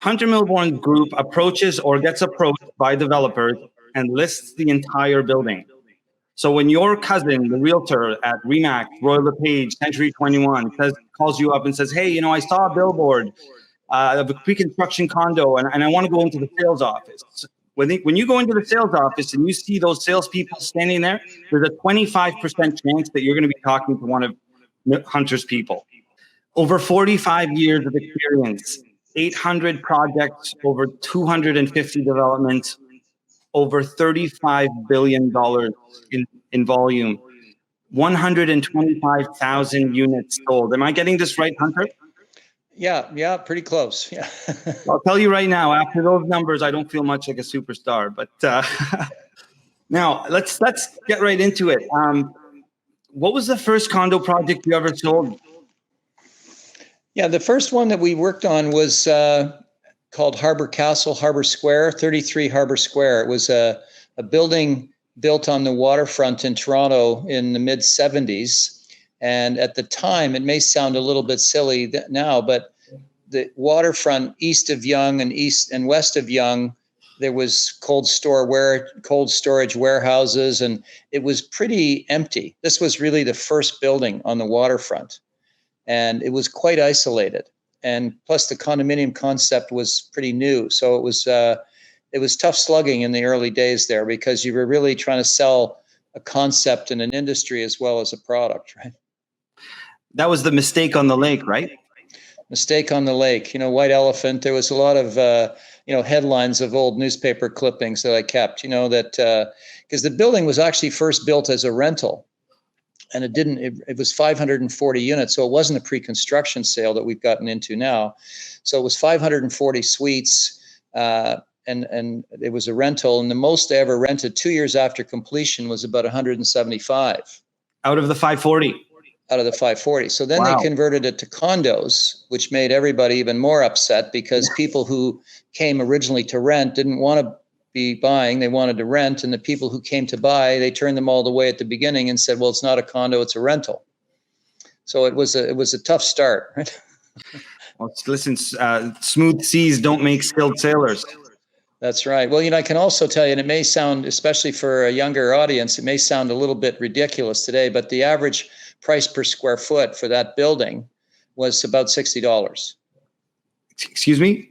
Hunter Milborne Group approaches or gets approached by developers and lists the entire building. So when your cousin, the realtor at Remax, Royal LePage, Century 21, calls you up and says, hey, I saw a billboard of a pre-construction condo and I want to go into the sales office. When you go into the sales office and you see those salespeople standing there, there's a 25% chance that you're going to be talking to one of Hunter's people. Over 45 years of experience, 800 projects, over 250 developments, over $35 billion in volume, 125,000 units sold. Am I getting this right, Hunter? Yeah, pretty close. Yeah. I'll tell you right now, after those numbers, I don't feel much like a superstar. But now let's get right into it. What was the first condo project you ever sold? Yeah, the first one that we worked on was called Harbor Castle, Harbor Square, 33 Harbor Square. It was a building built on the waterfront in Toronto in the mid-70s. And at the time, it may sound a little bit silly now, but the waterfront east of Yonge and east and west of Yonge, there was cold storage warehouses, and it was pretty empty. This was really the first building on the waterfront, and it was quite isolated. And plus, the condominium concept was pretty new, so it was tough slugging in the early days there because you were really trying to sell a concept in an industry as well as a product, right? That was the Mistake on the Lake, right? Mistake on the Lake, White Elephant. There was a lot of, headlines of old newspaper clippings that I kept, that because the building was actually first built as a rental, and it was 540 units. So it wasn't a pre-construction sale that we've gotten into now. So it was 540 suites, and it was a rental. And the most I ever rented 2 years after completion was about 175. Out of the 540? Out of the 540. So then They converted it to condos, which made everybody even more upset because people who came originally to rent didn't want to be buying, they wanted to rent. And the people who came to buy, they turned them all the way at the beginning and said, well, it's not a condo, it's a rental. So it was a tough start. Right? Well, listen, smooth seas don't make skilled sailors. That's right. Well, I can also tell you, and it may sound, especially for a younger audience, it may sound a little bit ridiculous today, but the average price per square foot for that building was about $60. Excuse me?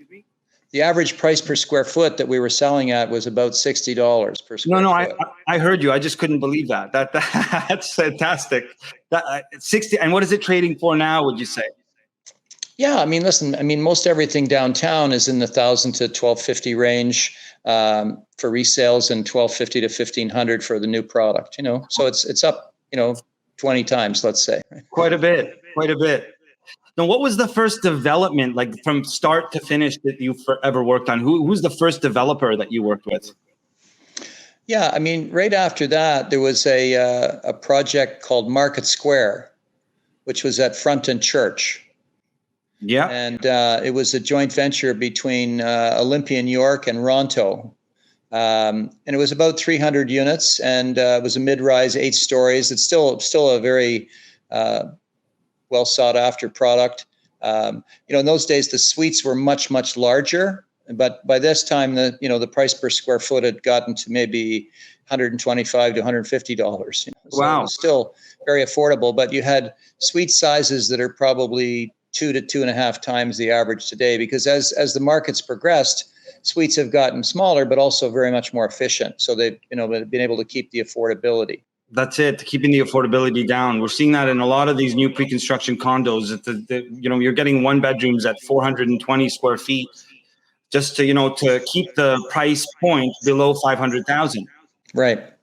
The average price per square foot that we were selling at was about $60 per square foot. I heard you. I just couldn't believe that. That's fantastic. 60, and what is it trading for now, would you say? Yeah, listen, most everything downtown is in the $1,000 to $1,250 range for resales, and $1,250 to $1,500 for the new product. So it's up 20 times, let's say. Quite a bit. Now, what was the first development, like from start to finish, that you ever worked on? Who's the first developer that you worked with? Yeah, right after that, there was a project called Market Square, which was at Front and Church. Yeah. And it was a joint venture between Olympia, New York and Ronto. And it was about 300 units, and it was a mid-rise, 8 stories. It's still a very well sought after product. In those days, the suites were much, much larger, but by this time, the price per square foot had gotten to maybe $125 to $150. So wow. It was still very affordable, but you had suite sizes that are probably 2 to 2.5 times the average today, because as the markets progressed, suites have gotten smaller, but also very much more efficient. So they've been able to keep the affordability. That's it, keeping the affordability down. We're seeing that in a lot of these new pre-construction condos. You're getting 1 bedrooms at 420 square feet, just to keep the price point below 500,000. Right.